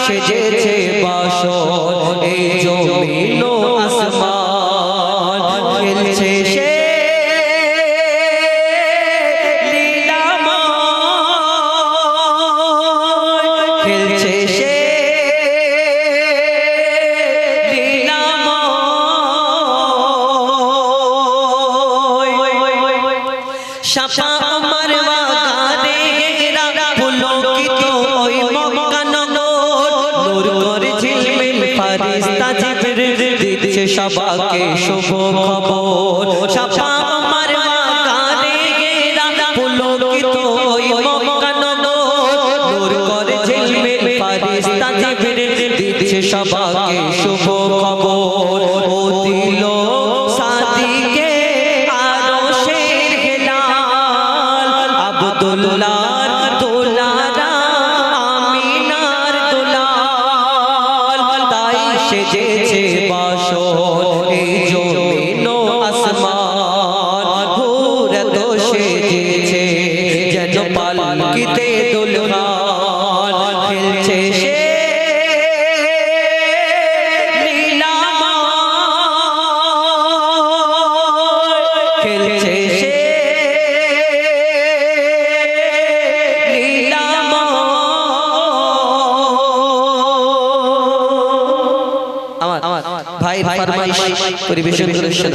সেজেছে বাসর এই জমিন ও আসমান খেলছে সে লীলাময় খেলছে সে শাপা মারওয়া গানেরা পুলকিত ওই মক্কা নগর নূর করে ঝিলমিল ফারিস্তা জিবরিল দিচ্ছে সবাইকে শুভ খবর শাপা মারওয়া গানেরা পুলকিত ওই মক্কা নগর নূর করে ঝিলমিল ফারিস্তা জিবরিল দিচ্ছে সবাইকে শুভ খবর ও দিল সাদিকে আব্দুল্লাহর দুলারা আমিনার দুলাল তাই সেজেছে বাসর এই জমিন ও আসমান হুর তো সেজেছে যেন পালকিতে দুলহান খেলছে সে লীলাময় খেলছে সে ভাই ফরমাইশ পরিবেশন করেছেন।